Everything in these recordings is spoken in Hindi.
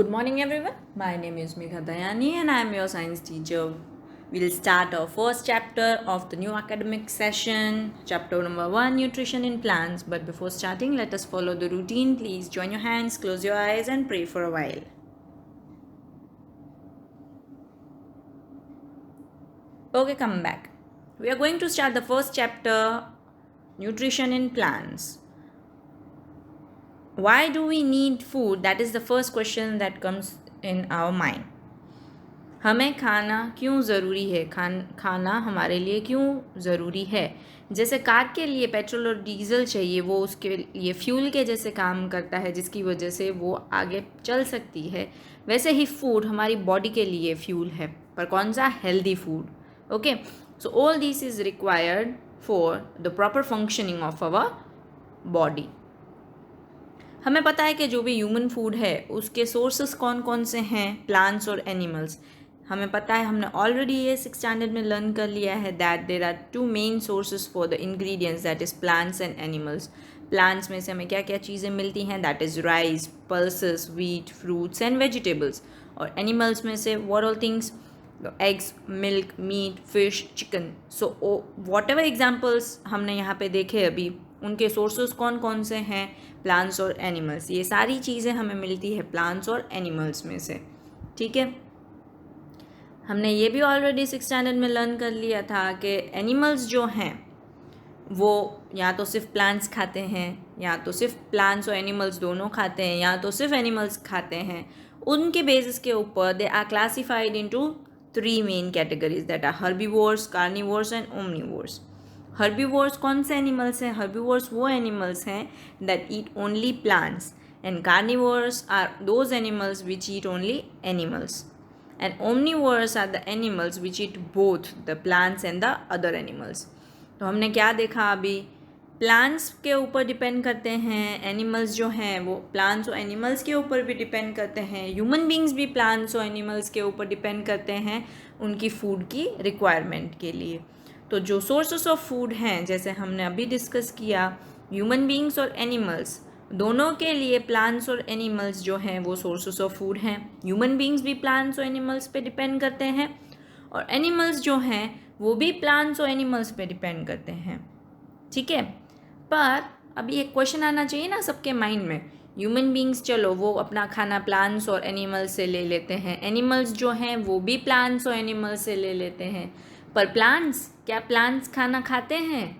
Good morning, everyone. My name is Megha Dayani, and I am your science teacher. We'll start our first chapter of the new academic session, chapter number 1, Nutrition in Plants. But before starting, let us follow the routine. Please join your hands, close your eyes, and pray for a while. Okay, come back. We are going to start the first chapter, Nutrition in Plants. Why do we need food? That is the first question that comes in our mind. हमें खाना क्यों ज़रूरी है? खाना हमारे लिए क्यों ज़रूरी है? जैसे कार के लिए पेट्रोल और डीजल चाहिए, वो उसके लिए फ्यूल के जैसे काम करता है जिसकी वजह से वो आगे चल सकती है, वैसे ही फूड हमारी बॉडी के लिए फ्यूल है, पर कौन सा? Healthy food. Okay, so all this is required for the proper functioning of our body. हमें पता है कि जो भी ह्यूमन फूड है उसके सोर्सेस कौन कौन से हैं? प्लांट्स और एनिमल्स. हमें पता है, हमने ऑलरेडी ये 6th स्टैंडर्ड में लर्न कर लिया है that there are 2 main sources for the ingredients, that is plants and animals. Plants में से हमें क्या क्या चीज़ें मिलती हैं? That is rice, pulses, wheat, fruits and vegetables. और एनिमल्स में से what all things? Eggs, milk, meat, fish, chicken. So whatever examples हमने यहाँ पे देखे अभी, उनके सोर्सेस कौन कौन से हैं? प्लांट्स और एनिमल्स. ये सारी चीज़ें हमें मिलती है प्लांट्स और एनिमल्स में से. ठीक है, हमने ये भी ऑलरेडी 6th स्टैंडर्ड में लर्न कर लिया था कि एनिमल्स जो हैं वो या तो सिर्फ प्लांट्स खाते हैं, या तो सिर्फ प्लांट्स और एनिमल्स दोनों खाते हैं, या तो सिर्फ एनिमल्स खाते हैं. उनके बेसिस के ऊपर they are classified into 3 main categories, that are herbivores, carnivores and omnivores. Herbivores कौन से एनिमल्स हैं? हर्बीवोर्स वो एनिमल्स हैं that eat only plants, and carnivores are those animals which eat only animals. And omnivores are the animals which eat both the plants and the other animals. तो हमने क्या देखा अभी? प्लांट्स के ऊपर डिपेंड करते हैं एनिमल्स जो हैं, वो प्लांट्स और एनिमल्स के ऊपर भी डिपेंड करते हैं. ह्यूमन बींग्स भी प्लांट्स और एनिमल्स के ऊपर डिपेंड करते हैं उनकी फूड की रिक्वायरमेंट के लिए. तो जो सोर्सेस ऑफ फूड हैं, जैसे हमने अभी डिस्कस किया, ह्यूमन बींग्स और एनिमल्स दोनों के लिए प्लांट्स और एनिमल्स जो हैं वो सोर्सेस ऑफ फूड हैं. ह्यूमन बींग्स भी प्लांट्स और एनिमल्स पे डिपेंड करते हैं, और एनिमल्स जो हैं वो भी प्लांट्स और एनिमल्स पे डिपेंड करते हैं. ठीक है, पर अभी एक क्वेश्चन आना चाहिए ना सबके माइंड में. ह्यूमन बींग्स चलो वो अपना खाना प्लांट्स और एनिमल्स से ले लेते हैं, एनिमल्स जो हैं वो भी प्लांट्स और एनिमल्स से ले लेते हैं, पर प्लांट्स, क्या प्लांट्स खाना खाते हैं?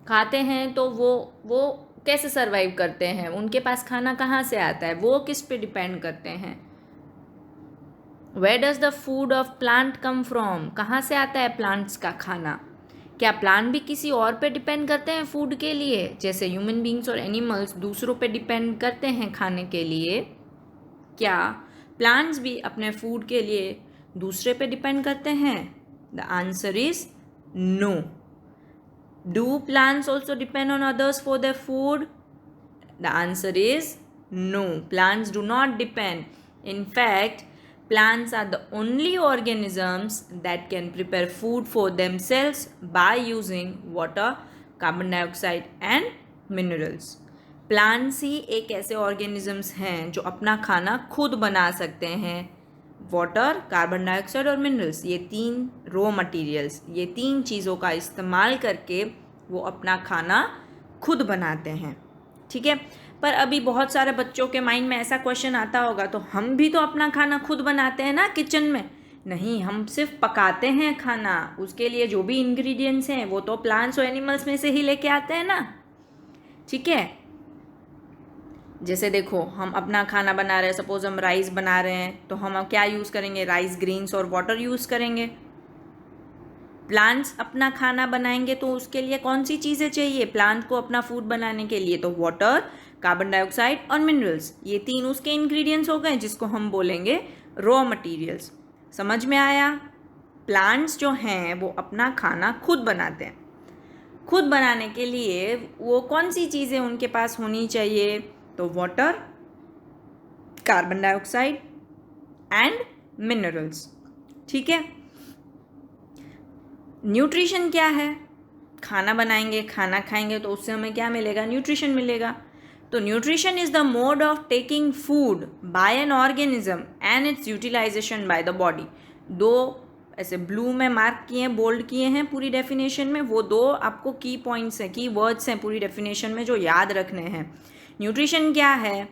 खाते हैं तो वो कैसे सरवाइव करते हैं? उनके पास खाना कहाँ से आता है? वो किस पे डिपेंड करते हैं? Where does the food of plant come from? कहाँ से आता है प्लांट्स का खाना? क्या प्लांट भी किसी और पे डिपेंड करते हैं फूड के लिए, जैसे ह्यूमन बींग्स और एनिमल्स दूसरों पे डिपेंड करते हैं खाने के लिए? क्या प्लांट्स भी अपने फूड के लिए दूसरे पे डिपेंड करते हैं? The answer is no. Do plants also depend on others for their food? The answer is no. Plants do not depend. In fact, plants are the only organisms that can prepare food for themselves by using water, carbon dioxide and minerals. Plants ही एक ऐसे organisms हैं जो अपना खाना खुद बना सकते हैं. वाटर, कार्बन डाइऑक्साइड और मिनरल्स, ये 3 रॉ मटेरियल्स, ये 3 चीज़ों का इस्तेमाल करके वो अपना खाना खुद बनाते हैं. ठीक है, पर अभी बहुत सारे बच्चों के माइंड में ऐसा क्वेश्चन आता होगा, तो हम भी तो अपना खाना खुद बनाते हैं ना किचन में? नहीं, हम सिर्फ पकाते हैं खाना. उसके लिए जो भी इंग्रेडिएंट्स हैं वो तो प्लांट्स और एनिमल्स में से ही लेके आते हैं ना. ठीक है, जैसे देखो, हम अपना खाना बना रहे हैं, सपोज हम राइस बना रहे हैं, तो हम क्या यूज़ करेंगे? राइस ग्रेन्स और वाटर यूज़ करेंगे. प्लांट्स अपना खाना बनाएंगे तो उसके लिए कौन सी चीज़ें चाहिए प्लांट को अपना फूड बनाने के लिए? तो वाटर, कार्बन डाइऑक्साइड और मिनरल्स, ये 3 उसके इंग्रेडिएंट्स हो गए जिसको हम बोलेंगे रॉ मटेरियल्स. समझ में आया? प्लांट्स जो हैं वो अपना खाना खुद बनाते हैं. खुद बनाने के लिए वो कौन सी चीज़ें उनके पास होनी चाहिए? तो water, carbon dioxide and minerals. ठीक है, न्यूट्रिशन क्या है? खाना बनाएंगे, खाना खाएंगे तो उससे हमें क्या मिलेगा? न्यूट्रिशन मिलेगा. तो nutrition is the mode of taking food by an organism and its utilization by the body. दो ऐसे ब्लू में मार्क किए हैं, बोल्ड किए हैं पूरी डेफिनेशन में, वो दो आपको की पॉइंट्स हैं, की वर्ड्स हैं पूरी डेफिनेशन में जो याद रखने हैं। न्यूट्रिशन क्या है?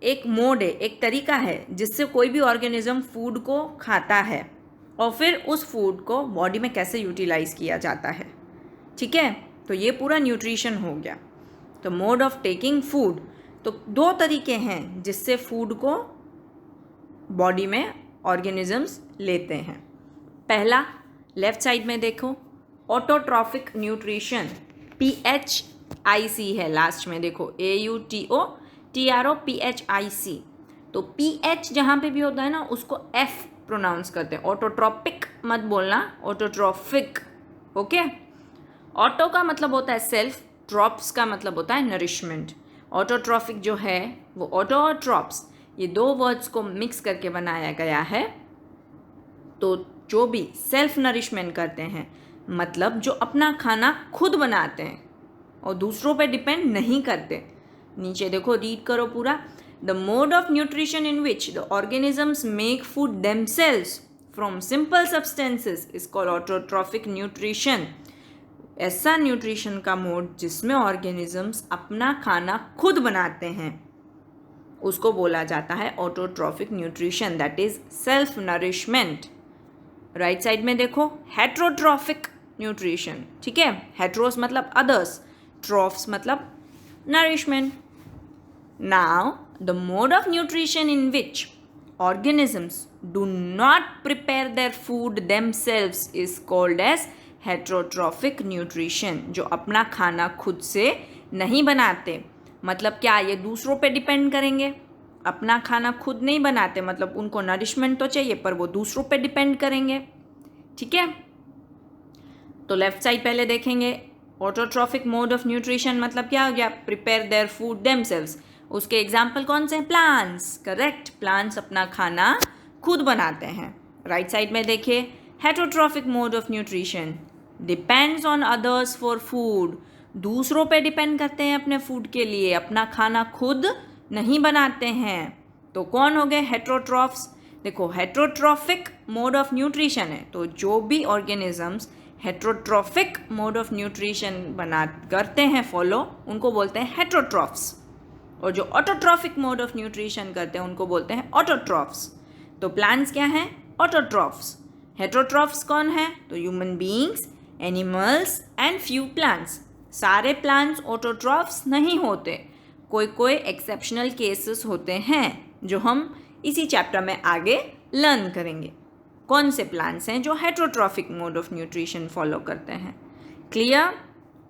एक मोड है, एक तरीका है जिससे कोई भी ऑर्गेनिज्म फूड को खाता है और फिर उस फूड को बॉडी में कैसे यूटिलाइज किया जाता है। ठीक है, तो ये पूरा न्यूट्रिशन हो गया। तो मोड ऑफ टेकिंग फूड, तो दो तरीके हैं जिससे फूड को बॉडी में ऑर्गेनिजम्स लेते हैं। पहला लेफ्ट साइड में देखो, ऑटोट्रॉफिक न्यूट्रिशन, PHIC है लास्ट में, देखो AUTOTROPHIC। तो PH जहाँ पे भी होता है ना उसको F प्रोनाउंस करते हैं, ऑटोट्रॉपिक मत बोलना, ऑटोट्रॉफिक। ओके, ऑटो का मतलब होता है सेल्फ, ट्रॉप्स का मतलब होता है नरिशमेंट। ऑटोट्रॉफिक जो है वो ऑटो और ट्रॉप्स, ये दो वर्ड्स को मिक्स करके बनाया गया है। तो जो भी सेल्फ नरिशमेंट करते हैं, मतलब जो अपना खाना खुद बनाते हैं और दूसरों पे डिपेंड नहीं करते। नीचे देखो, रीड करो पूरा। The mode of nutrition in which the organisms make food themselves from simple substances is called autotrophic nutrition. ऐसा न्यूट्रिशन का मोड जिसमें ऑर्गेनिजम्स अपना खाना खुद बनाते हैं उसको बोला जाता है autotrophic nutrition, that is self nourishment. Right side में देखो, हेट्रोट्रॉफिक न्यूट्रिशन। ठीक है, हेट्रोस मतलब अदर्स, ट्रॉफ्स मतलब nourishment. Now the mode of nutrition in which organisms do not prepare their food themselves is called as heterotrophic nutrition। जो अपना खाना खुद से नहीं बनाते, मतलब क्या ये दूसरों पे डिपेंड करेंगे। अपना खाना खुद नहीं बनाते मतलब उनको नरिशमेंट तो चाहिए पर वो दूसरों पे डिपेंड करेंगे। ठीक है, तो लेफ्ट साइड पहले देखेंगे। ऑटोट्रॉफिक मोड ऑफ न्यूट्रिशन मतलब क्या हो गया? Prepare their food themselves. उसके एग्जाम्पल कौन से हैं? प्लांट्स। करेक्ट, प्लांट्स अपना खाना खुद बनाते हैं। राइट साइड में देखिए, heterotrophic mode of nutrition depends on others for food. दूसरों पे डिपेंड करते हैं अपने फूड के लिए, अपना खाना खुद नहीं बनाते हैं। तो कौन हो गए? हेट्रोट्रॉफ्स। देखो, हेट्रोट्रॉफिक मोड ऑफ न्यूट्रिशन है तो जो भी organisms heterotrophic mode of nutrition करते हैं फॉलो, उनको बोलते हैं हेट्रोट्रॉफ्स। और जो ऑटोट्रॉफिक मोड ऑफ न्यूट्रिशन करते हैं उनको बोलते हैं ऑटोट्रॉफ्स। तो प्लांट्स क्या हैं? ऑटोट्रॉफ्स। हेट्रोट्रॉफ्स कौन है? तो human beings, animals and few plants. सारे प्लांट्स ऑटोट्रॉफ्स नहीं होते, कोई कोई एक्सेप्शनल केसेस होते हैं जो हम इसी चैप्टर में आगे लर्न करेंगे। कौन से प्लांट्स हैं जो heterotrophic mode of nutrition follow करते हैं? Clear?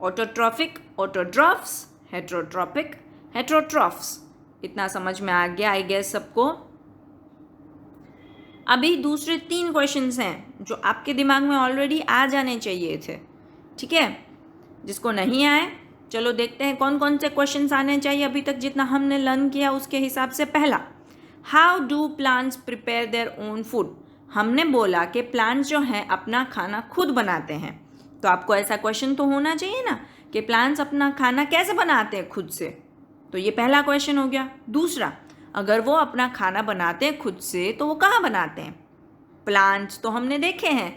Autotrophic, autotrophs, heterotrophic, heterotrophs. इतना समझ में आ गया आई गेस सबको। अभी दूसरे 3 क्वेश्चंस हैं जो आपके दिमाग में ऑलरेडी आ जाने चाहिए थे। ठीक है, जिसको नहीं आए चलो देखते हैं कौन कौन से क्वेश्चंस आने चाहिए अभी तक जितना हमने लर्न किया उसके हिसाब से। पहला, how do plants prepare their own food. हमने बोला कि प्लांट्स जो हैं अपना खाना खुद बनाते हैं, तो आपको ऐसा क्वेश्चन तो होना चाहिए ना कि प्लांट्स अपना खाना कैसे बनाते हैं खुद से। तो ये पहला क्वेश्चन हो गया। दूसरा, अगर वो अपना खाना बनाते हैं खुद से तो वो कहाँ बनाते हैं? प्लांट्स तो हमने देखे हैं,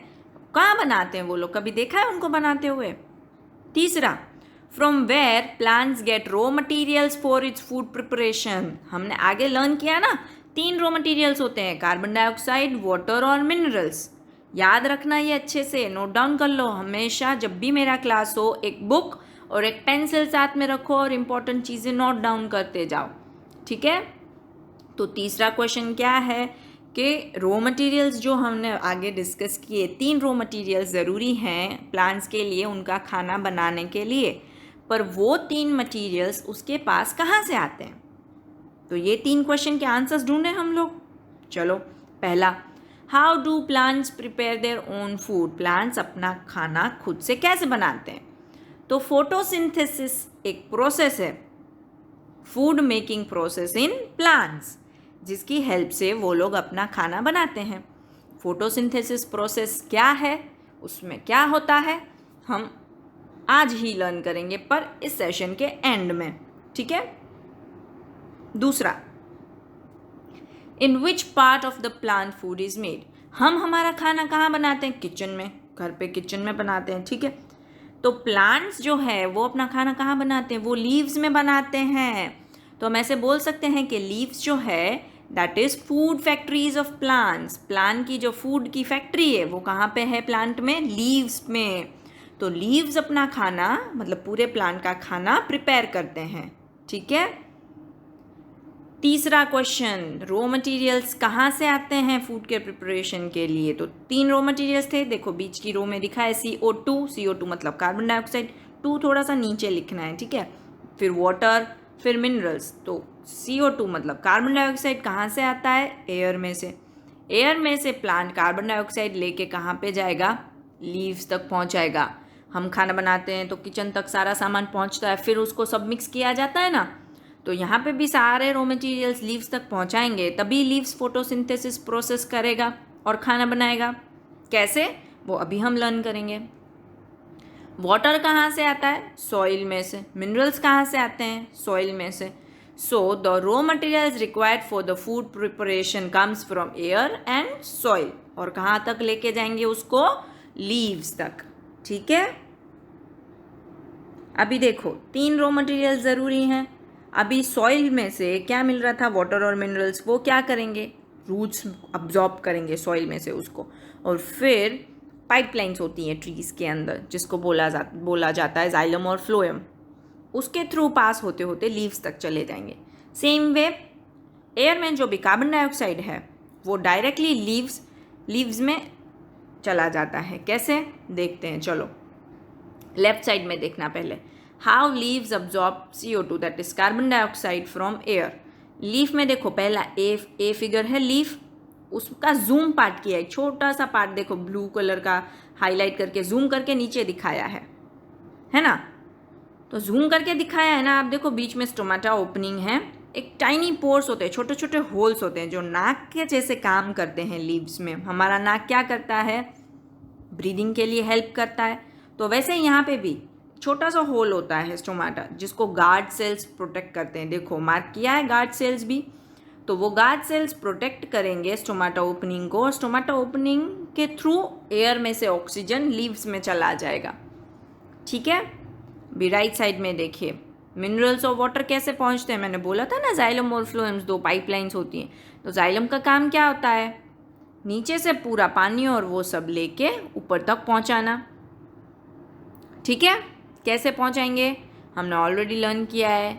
कहाँ बनाते हैं वो लोग? कभी देखा है उनको बनाते हुए? तीसरा, from where plants get raw materials for its food preparation. हमने आगे लर्न किया ना, 3 रॉ मटीरियल्स होते हैं, कार्बन डाइऑक्साइड, वाटर और मिनरल्स। याद रखना ये अच्छे से, नोट डाउन कर लो। हमेशा जब भी मेरा क्लास हो एक बुक और एक पेंसिल साथ में रखो और इम्पॉर्टेंट चीज़ें नोट डाउन करते जाओ। ठीक है, तो तीसरा क्वेश्चन क्या है कि रॉ मटेरियल्स जो हमने आगे डिस्कस किए, 3 रॉ मटेरियल्स ज़रूरी हैं प्लांट्स के लिए उनका खाना बनाने के लिए, पर वो 3 मटेरियल्स उसके पास कहाँ से आते हैं? तो ये 3 क्वेश्चन के आंसर्स ढूंढे हम लोग। चलो, पहला, how do plants prepare their own food. Plants अपना खाना खुद से कैसे बनाते हैं? तो फोटोसिंथेसिस एक प्रोसेस है, food making process in plants, जिसकी हेल्प से वो लोग अपना खाना बनाते हैं। फोटोसिंथेसिस प्रोसेस क्या है, उसमें क्या होता है, हम आज ही लर्न करेंगे पर इस सेशन के एंड में। ठीक है, दूसरा, in which part of the plant food is made. हम हमारा खाना कहाँ बनाते हैं? किचन में, घर पे किचन में बनाते हैं, ठीक है। तो प्लांट्स जो है वो अपना खाना कहाँ बनाते हैं? वो लीव्स में बनाते हैं। तो हम ऐसे बोल सकते हैं कि लीव्स जो है that is food factories of plants. Plant की जो फूड की फैक्ट्री है वो कहाँ पे है प्लांट में? लीव्स में। तो लीव्स अपना खाना मतलब पूरे प्लांट का खाना प्रिपेयर करते हैं, ठीक है। तीसरा क्वेश्चन, रॉ मटेरियल्स कहाँ से आते हैं फूड के प्रिपरेशन के लिए? तो 3 रॉ मटेरियल्स थे, देखो बीच की रो में लिखा है CO2, CO2 मतलब कार्बन डाइऑक्साइड, 2 थोड़ा सा नीचे लिखना है, ठीक है। फिर वाटर, फिर मिनरल्स। तो CO2 मतलब कार्बन डाइऑक्साइड कहाँ से आता है? एयर में से। एयर में से प्लांट कार्बन डाइऑक्साइड लेके कहाँ पे जाएगा? लीव्स तक पहुँचाएगा। हम खाना बनाते हैं तो किचन तक सारा सामान पहुँचता है, फिर उसको सब मिक्स किया जाता है ना। तो यहाँ पे भी सारे रॉ मटेरियल्स लीव्स तक पहुँचाएंगे, तभी लीव्स फोटोसिंथेसिस प्रोसेस करेगा और खाना बनाएगा। कैसे? वो अभी हम लर्न करेंगे। वाटर कहाँ से आता है? सॉइल में से। मिनरल्स कहाँ से आते हैं? सॉइल में से। So the raw materials required for the food preparation comes from air and soil. और कहाँ तक लेके जाएंगे उसको? लीव्स तक, ठीक है। अभी देखो 3 रॉ मटेरियल ज़रूरी हैं। अभी सॉइल में से क्या मिल रहा था? वाटर और मिनरल्स। वो क्या करेंगे? रूट्स अब्जॉर्ब करेंगे सॉइल में से उसको, और फिर पाइपलाइंस होती हैं ट्रीज़ के अंदर जिसको बोला जाता है जाइलम और फ्लोएम। उसके थ्रू पास होते होते लीव्स तक चले जाएंगे। सेम वे एयर में जो भी कार्बन डाइऑक्साइड है वो डायरेक्टली लीव्स में चला जाता है। कैसे? देखते हैं, चलो लेफ्ट साइड में देखना पहले। How leaves absorb CO2 that is carbon dioxide from air. Leaf में देखो पहला ए फिगर है लीफ, उसका जूम पार्ट किया है, छोटा सा पार्ट देखो ब्लू कलर का हाईलाइट करके जूम करके नीचे दिखाया है ना। तो जूम करके दिखाया है ना, आप देखो बीच में स्टोमाटा ओपनिंग है, एक टाइनी पोर्स होते हैं, छोटे छोटे होल्स होते हैं जो नाक के जैसे काम करते हैं लीव्स में। हमारा नाक क्या करता है? ब्रीदिंग के लिए हेल्प करता है। तो वैसे यहाँ पे भी छोटा सा होल होता है स्टोमाटा, जिसको गार्ड सेल्स प्रोटेक्ट करते हैं। देखो मार्क किया है गार्ड सेल्स भी। तो वो गार्ड सेल्स प्रोटेक्ट करेंगे स्टोमाटा ओपनिंग को, और स्टोमाटा ओपनिंग के थ्रू एयर में से ऑक्सीजन लीव्स में चला जाएगा, ठीक है। भी राइट साइड में देखिए मिनरल्स और वाटर कैसे पहुंचते हैं। मैंने बोला था ना जाइलम और फ्लोएम्स 2 पाइपलाइंस होती हैं। तो जाइलम का काम क्या होता है? नीचे से पूरा पानी और वो सब लेके ऊपर तक पहुंचाना, ठीक है। कैसे पहुंचाएंगे? हमने ऑलरेडी लर्न किया है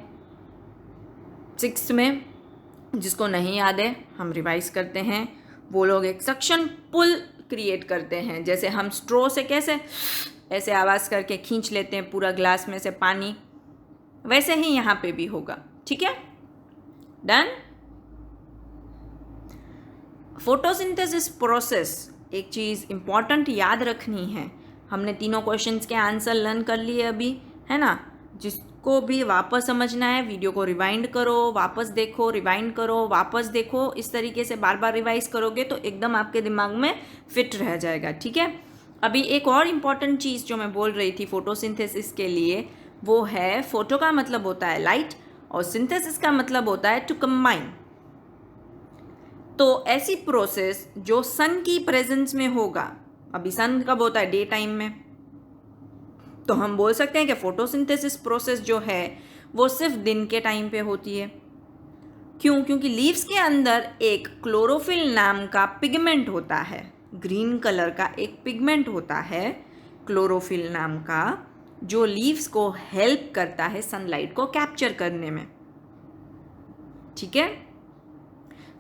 6th में। जिसको नहीं याद है हम रिवाइज करते हैं। वो लोग एक सक्शन पुल क्रिएट करते हैं, जैसे हम स्ट्रॉ से कैसे ऐसे आवाज़ करके खींच लेते हैं पूरा ग्लास में से पानी, वैसे ही यहाँ पे भी होगा, ठीक है। डन। फोटोसिंथेसिस प्रोसेस, एक चीज़ इंपॉर्टेंट याद रखनी है। हमने तीनों क्वेश्चंस के आंसर लर्न कर लिए अभी, है ना। जिसको भी वापस समझना है वीडियो को रिवाइंड करो, वापस देखो, रिवाइंड करो, वापस देखो। इस तरीके से बार बार रिवाइज करोगे तो एकदम आपके दिमाग में फिट रह जाएगा, ठीक है। अभी एक और इम्पॉर्टेंट चीज़ जो मैं बोल रही थी फोटोसिंथेसिस के लिए, वो है फोटो का मतलब होता है लाइट और सिंथेसिस का मतलब होता है टू कंबाइन। तो ऐसी प्रोसेस जो सन की प्रेजेंस में होगा, अभी सन कब होता है? डे टाइम में। तो हम बोल सकते हैं कि फोटोसिंथेसिस प्रोसेस जो है वो सिर्फ दिन के टाइम पे होती है। क्यों? क्योंकि लीव्स के अंदर एक क्लोरोफिल नाम का पिगमेंट होता है, ग्रीन कलर का एक पिगमेंट होता है क्लोरोफिल नाम का, जो लीव्स को हेल्प करता है सनलाइट को कैप्चर करने में, ठीक है।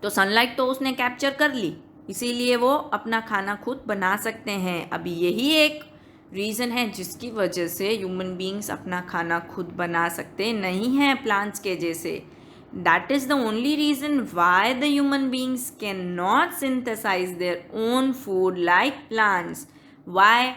तो सनलाइट तो उसने कैप्चर कर ली, इसीलिए वो अपना खाना खुद बना सकते हैं। अभी यही एक रीज़न है जिसकी वजह से ह्यूमन बींग्स अपना खाना खुद बना सकते नहीं हैं प्लांट्स के जैसे। That is the only reason why the human beings can not synthesize their own food like plants. Why?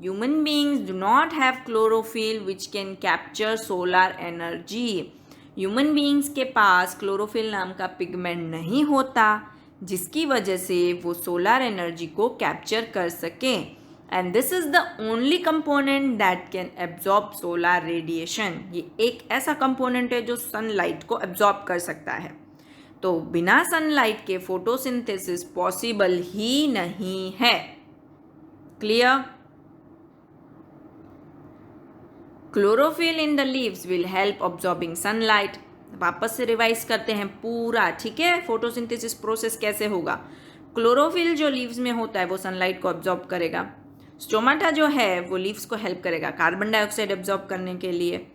Human beings do not have chlorophyll which can capture solar energy. Human beings के पास क्लोरोफिल नाम का पिगमेंट नहीं होता जिसकी वजह से वो सोलर एनर्जी को कैप्चर कर सकें। And this is the only component that can absorb solar radiation. ये एक ऐसा कंपोनेंट है जो सनलाइट को एब्जॉर्ब कर सकता है। तो बिना सनलाइट के फोटोसिंथेसिस पॉसिबल ही नहीं है। Clear? Chlorophyll in the leaves will help absorbing sunlight. वापस से रिवाइज करते हैं पूरा, ठीक है? फोटोसिंथेसिस प्रोसेस कैसे होगा? क्लोरोफिल जो लीव्स में होता है वो सनलाइट को ऑब्जॉर्ब करेगा। स्टोमाटा जो है वो लीव्स को हेल्प करेगा कार्बन डाइऑक्साइड एब्जॉर्ब करने के लिए,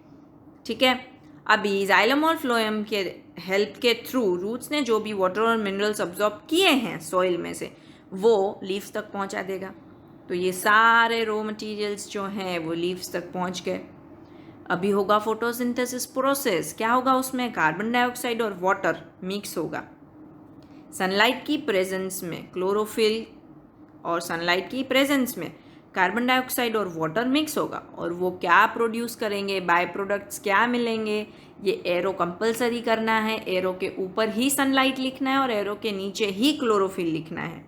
ठीक है? अभी जाइलम और फ्लोएम के हेल्प के थ्रू रूट्स ने जो भी वाटर और मिनरल्स ऑब्जॉर्ब किए हैं सॉइल में से वो लीव्स तक पहुंचा देगा। तो ये सारे रॉ मटेरियल्स जो हैं वो लीव्स तक पहुंच गए। अभी होगा फोटोसिंथेसिस प्रोसेस। क्या होगा उसमें? कार्बन डाइऑक्साइड और वाटर मिक्स होगा। सनलाइट की प्रेजेंस में क्लोरोफिल और सनलाइट की प्रेजेंस में कार्बन डाइऑक्साइड और वाटर मिक्स होगा और वो क्या प्रोड्यूस करेंगे, बाय प्रोडक्ट्स क्या मिलेंगे, ये एरो कंपलसरी करना है। एरो के ऊपर ही सनलाइट लिखना है और एरो के नीचे ही क्लोरोफिल लिखना है।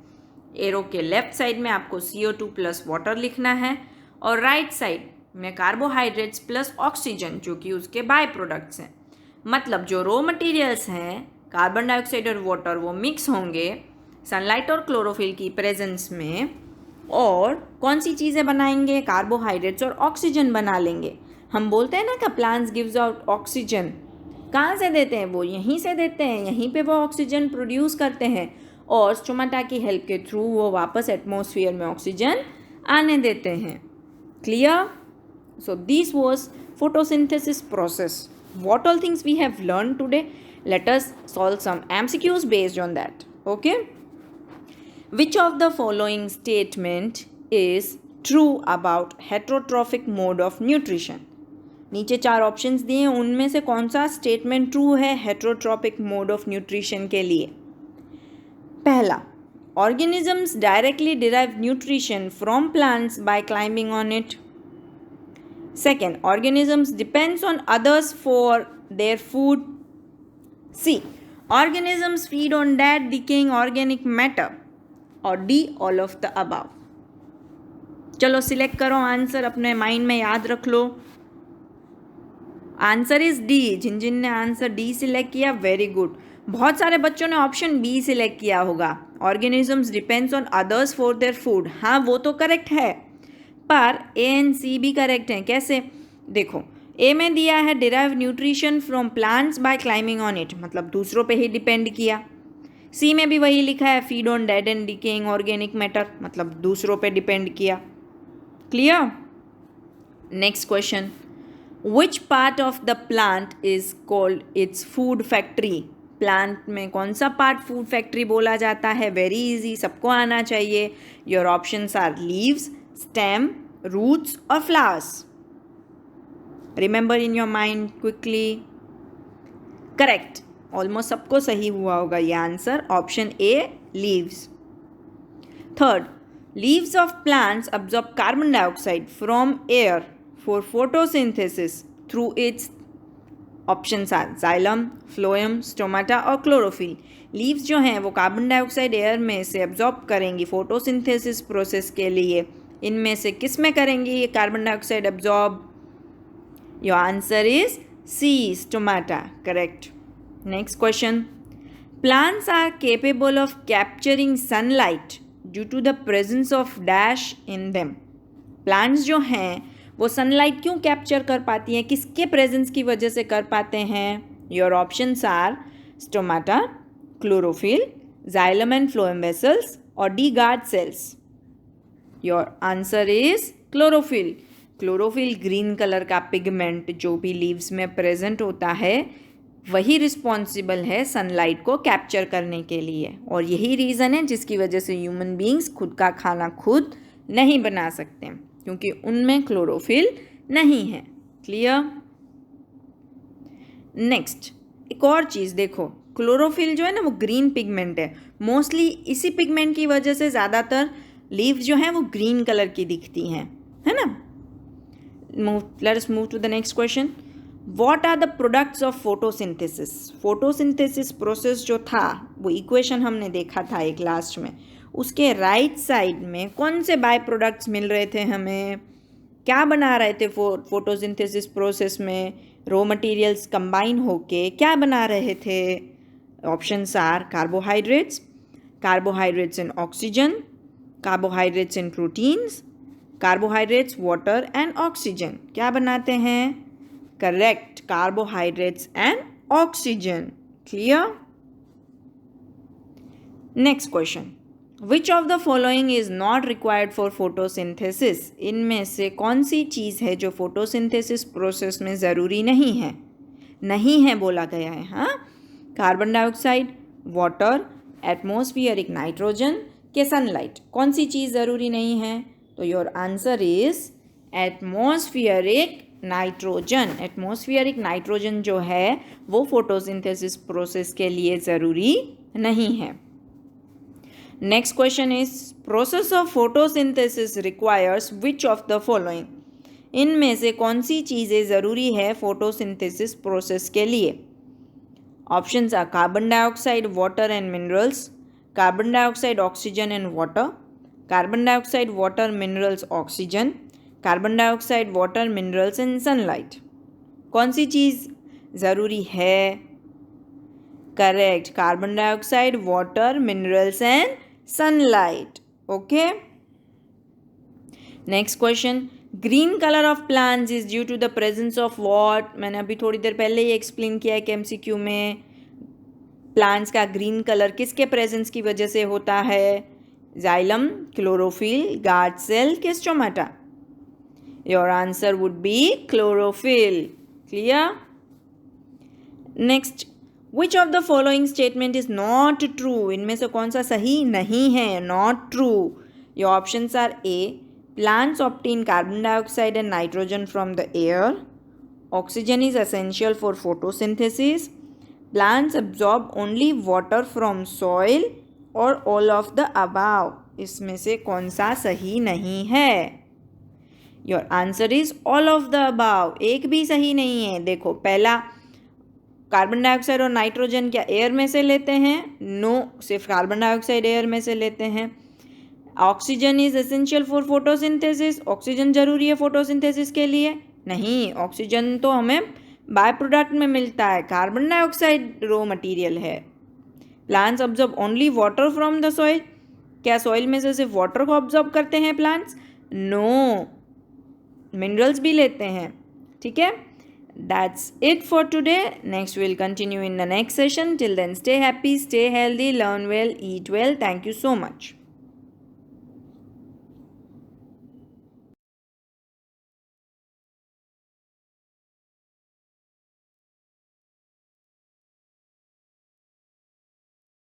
एरो के लेफ्ट साइड में आपको CO2 प्लस वाटर लिखना है और राइट साइड में कार्बोहाइड्रेट्स प्लस ऑक्सीजन जो कि उसके बाय प्रोडक्ट्स हैं। मतलब जो रॉ मटेरियल्स हैं कार्बन डाइऑक्साइड और वाटर वो मिक्स होंगे सनलाइट और क्लोरोफिल की प्रेजेंस में और कौन सी चीज़ें बनाएंगे? कार्बोहाइड्रेट्स और ऑक्सीजन बना लेंगे। हम बोलते हैं ना कि प्लांट्स गिव्स आउट ऑक्सीजन। कहाँ से देते हैं? वो यहीं से देते हैं, यहीं पे वो ऑक्सीजन प्रोड्यूस करते हैं और स्टोमाटा की हेल्प के थ्रू वो वापस एटमॉस्फेयर में ऑक्सीजन आने देते हैं। Clear? So this was photosynthesis process. What all things we have learned today? Let us solve some MCQs based on that. Okay? Which of the following statement is true about heterotrophic mode of nutrition? नीचे 4 ऑप्शंस दिए हैं, उनमें से कौन सा स्टेटमेंट ट्रू है हेटरोट्रॉपिक मोड ऑफ न्यूट्रिशन के लिए? पहला, organisms directly derive nutrition from plants by climbing on it. Second, organisms depends on others for their food. C, organisms feed on dead decaying organic matter. और D, all of the above. चलो सिलेक्ट करो आंसर, अपने माइंड में याद रख लो। Answer is D. जिन जिन ने आंसर डी सिलेक्ट किया वेरी गुड। बहुत सारे बच्चों ने ऑप्शन बी सिलेक्ट किया होगा, organisms depends on others for their food. हाँ वो तो करेक्ट है, पर ए एंड सी भी करेक्ट हैं। कैसे? देखो, ए में दिया है derive nutrition from plants by climbing on it, मतलब दूसरों पे ही डिपेंड किया। सी में भी वही लिखा है feed on dead and decaying organic matter, मतलब दूसरों पे डिपेंड किया। Clear? Next question, which part of the plant is called its food factory? Plant में कौन सा पार्ट फूड फैक्ट्री बोला जाता है? वेरी इजी, सबको आना चाहिए। Your options are leaves, stem, roots or flowers. Remember in your mind quickly. Correct. Almost सबको सही हुआ होगा ये answer. Option A, leaves. Third, leaves of plants absorb carbon dioxide from air for photosynthesis through its options are xylem, phloem, stomata और chlorophyll. लीव्स जो हैं वो कार्बन डाइऑक्साइड एयर में से एब्जॉर्ब करेंगी फोटोसिंथेसिस प्रोसेस के लिए। इनमें से किस में करेंगी ये carbon dioxide absorb? Your answer is C, stomata. Correct. Next question, plants are capable of capturing sunlight due to the presence of dash in them. Plants जो हैं वो सनलाइट क्यों कैप्चर कर पाती हैं, किसके प्रेजेंस की वजह से कर पाते हैं? Your options are stomata, chlorophyll, xylem and phloem vessels और the guard cells. Your answer is chlorophyll. Chlorophyll green colour का पिगमेंट जो भी लीव्स में प्रेजेंट होता है वही रिस्पॉन्सिबल है सनलाइट को कैप्चर करने के लिए, और यही रीज़न है जिसकी वजह से ह्यूमन बींग्स खुद का खाना खुद नहीं बना सकते, क्योंकि उनमें क्लोरोफिल नहीं है। क्लियर? नेक्स्ट, एक और चीज़ देखो, क्लोरोफिल जो है ना वो ग्रीन पिगमेंट है। मोस्टली इसी पिगमेंट की वजह से ज़्यादातर लीव्स जो हैं वो ग्रीन कलर की दिखती हैं, है ना? Let us move to the next question, what are the products of photosynthesis? Photosynthesis process जो था वो इक्वेशन हमने देखा था एक लास्ट में, उसके राइट साइड में कौन से बाय प्रोडक्ट्स मिल रहे थे हमें, क्या बना रहे थे फोटोसिंथेसिस प्रोसेस में, रॉ मटेरियल्स कंबाइन होके क्या बना रहे थे। Options are carbohydrates, carbohydrates and oxygen, carbohydrates and proteins, carbohydrates water and oxygen. क्या बनाते हैं, correct, carbohydrates and oxygen. Clear. Next question, which of the following is not required for photosynthesis. इनमें से कौन सी चीज़ है जो फोटोसिंथेसिस प्रोसेस में ज़रूरी नहीं है, नहीं है बोला गया है। हाँ, carbon dioxide, water, atmospheric nitrogen के सनलाइट, कौन सी चीज़ ज़रूरी नहीं है। तो your answer is atmospheric nitrogen. Atmospheric nitrogen जो है वो फोटोसिंथेसिस प्रोसेस के लिए ज़रूरी नहीं है। Next question is process of photosynthesis requires which of the following. इनमें से कौन सी चीज़ें ज़रूरी है फोटोसिंथेसिस प्रोसेस के लिए। Options are carbon dioxide, water and minerals, carbon dioxide, oxygen and water, carbon dioxide, water, minerals, oxygen, carbon dioxide, water, minerals and sunlight. कौन सी चीज़ ज़रूरी है, correct, carbon dioxide, water, minerals and sunlight. Okay. Next question, green colour of plants is due to the presence of what. मैंने अभी थोड़ी देर पहले ही एक्सप्लेन किया है कि एमसीक्यू में प्लांट्स का ग्रीन कलर किसके प्रेजेंस की वजह से होता है, जाइलम, क्लोरोफिल, गार्ड सेल, के stomata. Your answer would be chlorophyll. Clear. Next, which of the following statement is not true. इनमें से कौन सा सही नहीं है, not true. Your options are A, plants obtain carbon dioxide and nitrogen from the air, oxygen is essential for photosynthesis, plants absorb only water from soil, और all of the above। इसमें से कौन सा सही नहीं है। Your answer is all of the above. एक भी सही नहीं है। देखो, पहला कार्बन डाइऑक्साइड और नाइट्रोजन क्या एयर में से लेते हैं, नो, सिर्फ कार्बन डाइऑक्साइड एयर में से लेते हैं। Oxygen is essential for photosynthesis, oxygen जरूरी है फोटोसिंथेसिस के लिए, नहीं, ऑक्सीजन तो हमें बाय प्रोडक्ट में मिलता है, कार्बन डाइऑक्साइड रॉ मटेरियल है। Plants observe only water from the soil, क्या सॉइल में से सिर्फ वाटर को ऑब्जर्व करते हैं प्लांट्स, नो, मिनरल्स भी लेते हैं। ठीक है, that's it for today. Next will continue in the next session. Till then stay happy, stay healthy, learn well, eat well. Thank you so much.